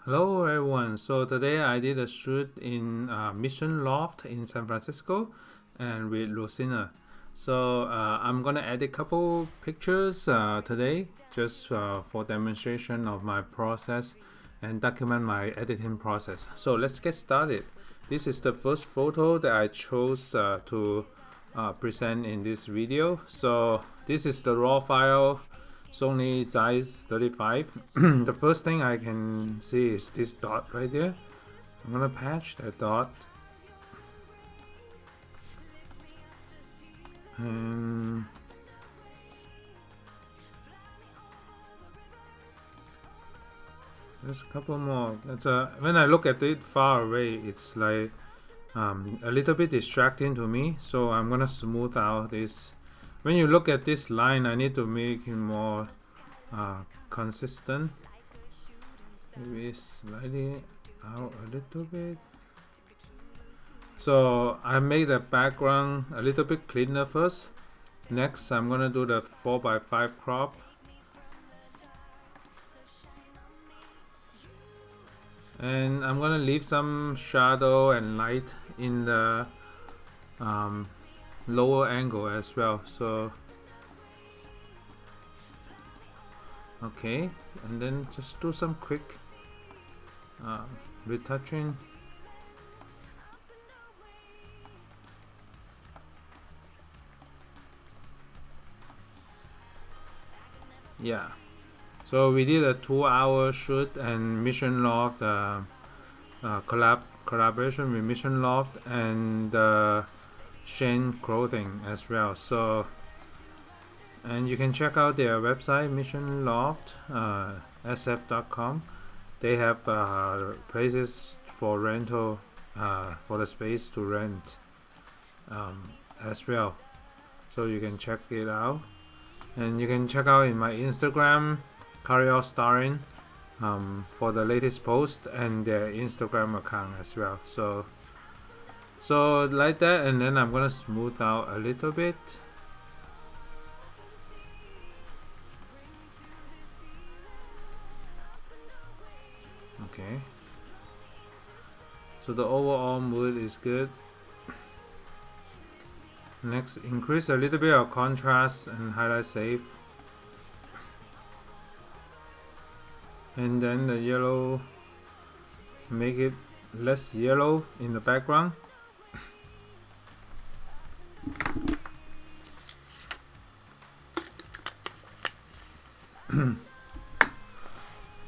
Hello everyone. So today I did a shoot in Mission Loft in San Francisco and with Rosina. So I'm gonna edit a couple pictures today just for demonstration of my process and document my editing process. So let's get started. This is the first photo that I chose to present in this video. So this is the raw file, Sony Zeiss 35. The first thing I can see is this dot right there. I'm gonna patch that dot, and there's a couple more. That's when I look at it far away, it's like a little bit distracting to me. So I'm gonna smooth out this. When you look at this line, I need to make it more consistent. Maybe slightly out a little bit. So I made the background a little bit cleaner first. Next, I'm gonna do the 4:5 crop. And I'm gonna leave some shadow and light in the lower angle as well. So okay, and then just do some quick retouching. Yeah, so we did a 2-hour shoot and Mission Loft collaboration with Mission Loft and Shane Clothing as well. So, and you can check out their website, Mission Loft sf.com. They have places for rental, for the space to rent as well. So you can check it out, and you can check out in my Instagram, Carry Starring, for the latest post and their Instagram account as well. So like that, and then I'm gonna smooth out a little bit. Okay, so the overall mood is good. Next, increase a little bit of contrast and highlight safe, and then the yellow, make it less yellow in the background.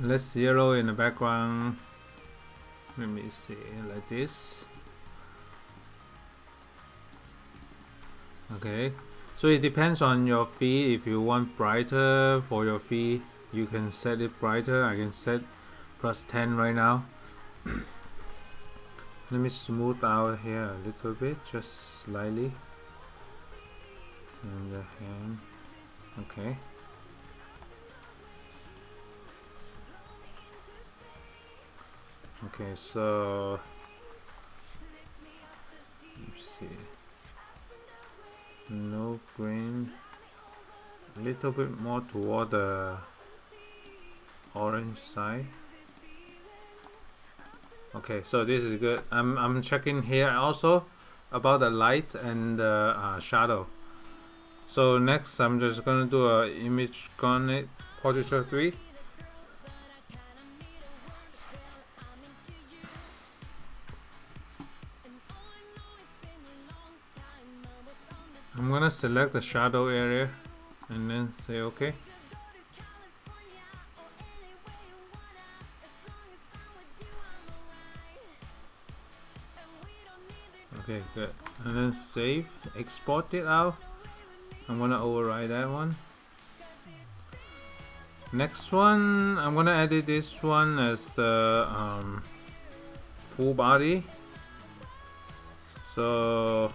Less yellow in the background. Let me see, like this. Okay, so it depends on your feed. If you want brighter for your feed, you can set it brighter. I can set +10 right now. Let me smooth out here a little bit, just slightly. And the hand. Okay. Okay, so let's see. No green. A little bit more toward the orange side. Okay, so this is good. I'm checking here also about the light and the shadow. So next, I'm just gonna do a image garnet portraiture 3. I'm gonna select the shadow area and then say OK. Okay, good. And then save, export it out. I'm gonna override that one. Next one, I'm gonna edit this one as the full body. So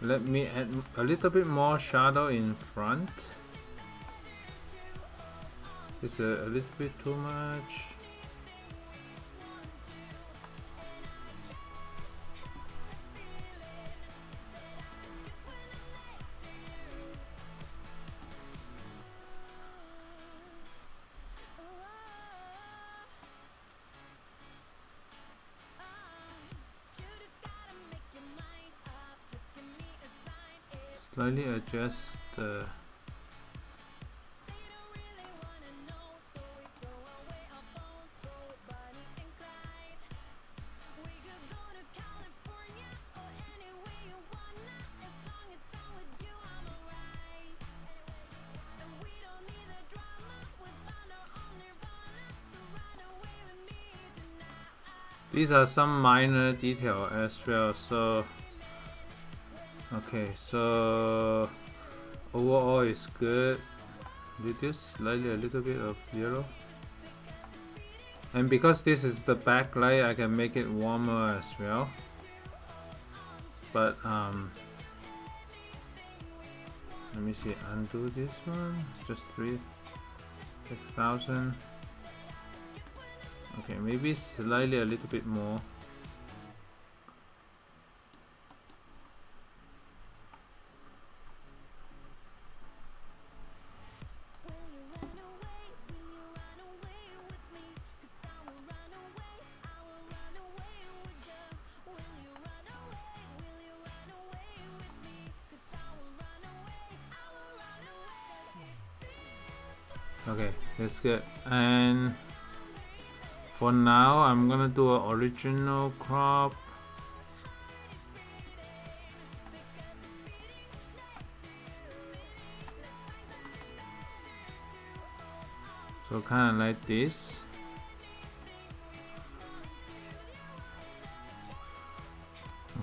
let me add a little bit more shadow in front. It's a little bit too much. slightly adjust the these are some minor detail as well. So okay, so overall is good. Reduce slightly a little bit of yellow, and because this is the backlight, I can make it warmer as well. But let me see, undo this one, just 6,000. Okay, maybe slightly a little bit more. Okay, that's good. And for now, I'm gonna do an original crop. So kind of like this.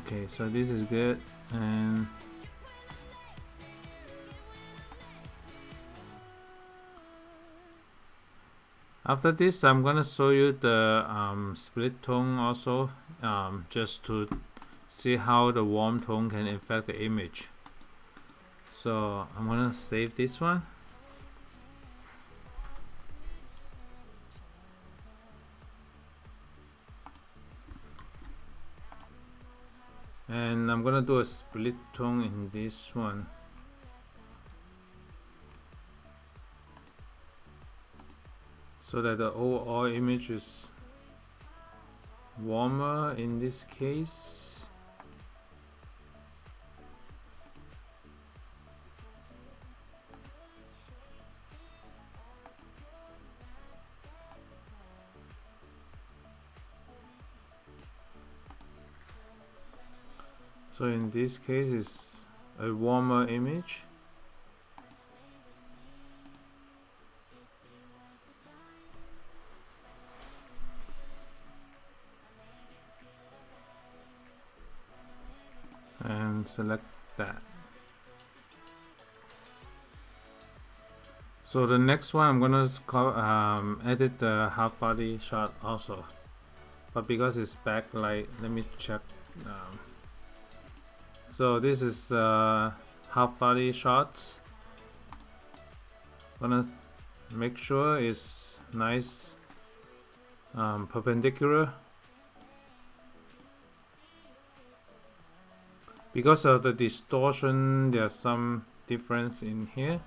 Okay, so this is good. And after this, I'm gonna show you the split tone also, just to see how the warm tone can affect the image. So I'm gonna save this one. And I'm gonna do a split tone in this one. So that the overall image is warmer in this case. So in this case it's a warmer image. And select that. So the next one I'm gonna edit the half body shot also, but because it's backlight, let me check. So this is half body shots. Gonna make sure it's nice perpendicular. Because of the distortion, there's some difference in here,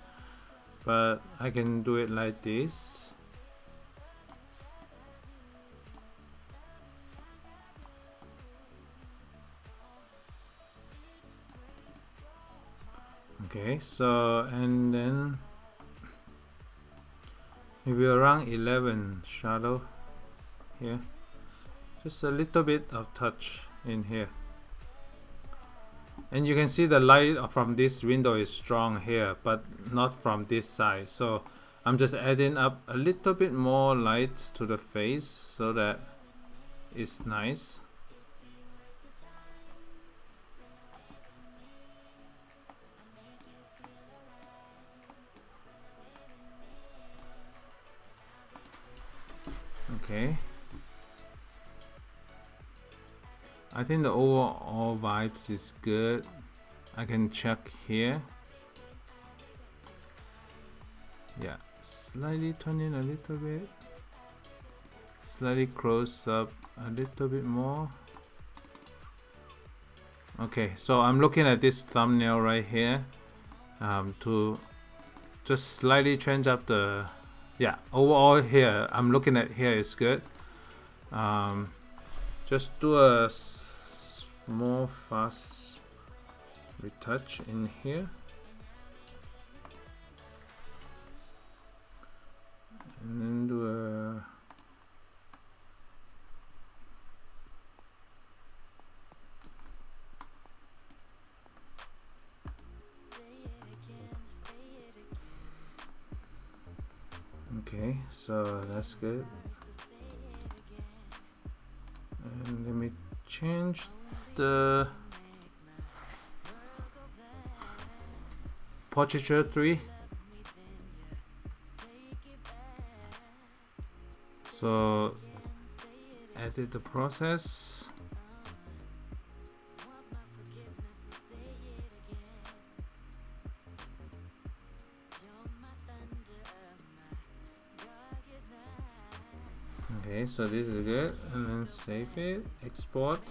but I can do it like this. Okay, so and then maybe around 11 shadow here, just a little bit of touch in here. And you can see the light from this window is strong here, but not from this side. So I'm just adding up a little bit more light to the face so that it's nice. Okay. I think the overall vibes is good. I can check here. Yeah, slightly turn in a little bit. Slightly close up a little bit more. Okay, so I'm looking at this thumbnail right here to just slightly change up the, yeah, overall here, I'm looking at here is good. Just do a small fast retouch in here. and then do a okay, so that's good. And let me change the portraiture 3. So edit the process. Okay, so this is good, and then save it, export.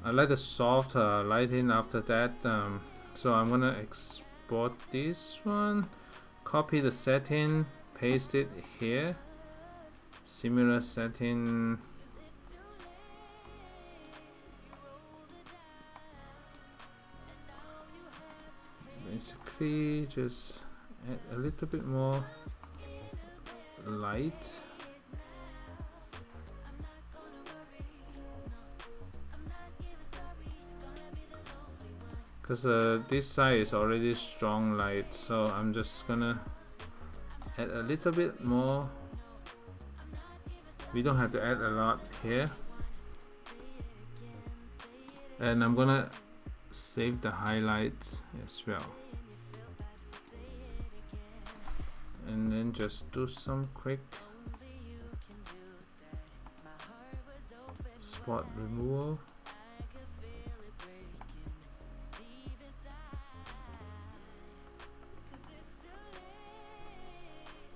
I like the soft lighting after that, so I'm gonna export this one, copy the setting, paste it here, similar setting. Basically just add a little bit more light. Because this side is already strong light, so I'm just gonna add a little bit more. We don't have to add a lot here. And I'm gonna save the highlights as well. And then just do some quick spot removal.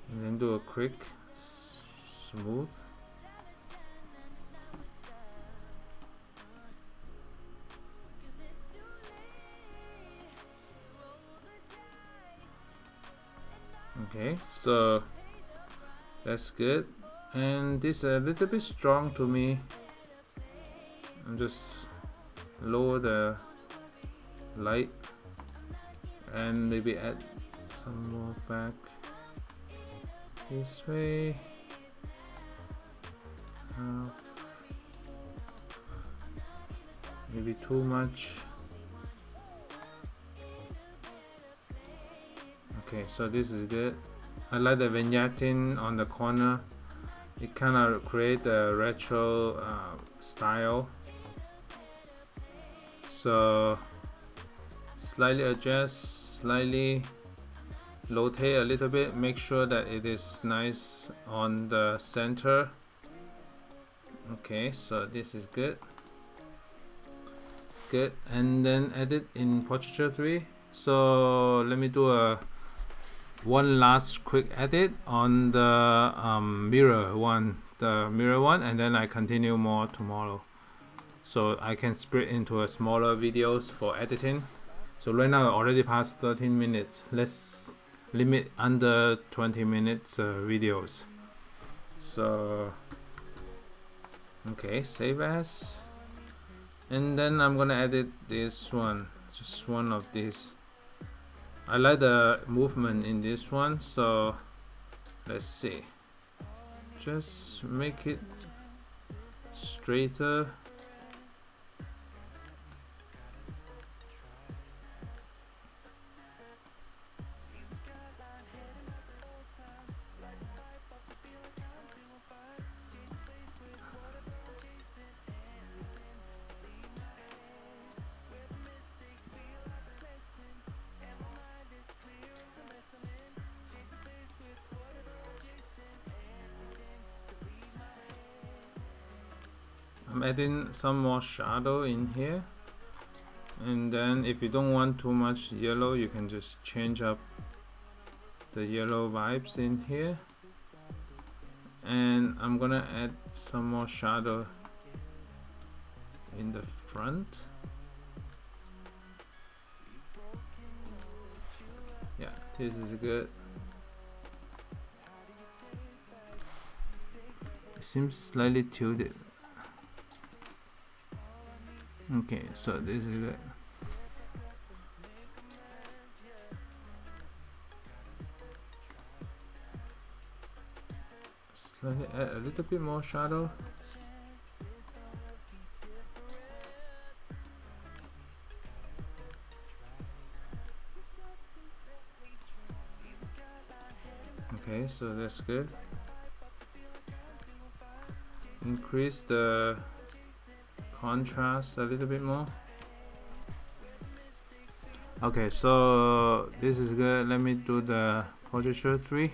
And then do a quick smooth. Okay, so that's good. And this is a little bit strong to me. I'm just lower the light and maybe add some more back this way. Maybe too much. Okay, so this is good. I like the vignetting on the corner. It kind of create a retro style. So slightly adjust, slightly rotate a little bit, make sure that it is nice on the center. Okay, so this is good. Good, and then edit in portraiture 3. So let me do one last quick edit on the mirror one, and then I continue more tomorrow, so I can split into a smaller videos for editing. So right now I already passed 13 minutes. Let's limit under 20 minutes videos. So okay, save as, and then I'm gonna edit this one, just one of these. I like the movement in this one, so let's see, just make it straighter. I'm adding some more shadow in here, and then if you don't want too much yellow, you can just change up the yellow vibes in here. And I'm gonna add some more shadow in the front. Yeah, this is good. It seems slightly tilted. Okay, so this is good. Let me add a little bit more shadow. Okay, so that's good. Increase the contrast a little bit more. Okay, so this is good. Let me do the portraiture 3.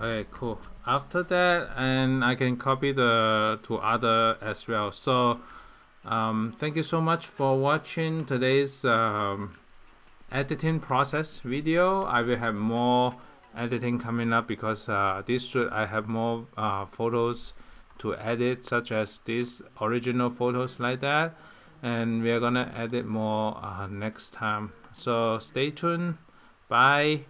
Okay, cool. After that, and I can copy the to other as well. So thank you so much for watching today's editing process video. I will have more editing coming up because this shoot I have more photos to edit, such as these original photos like that, and we are gonna edit more next time. So stay tuned. Bye.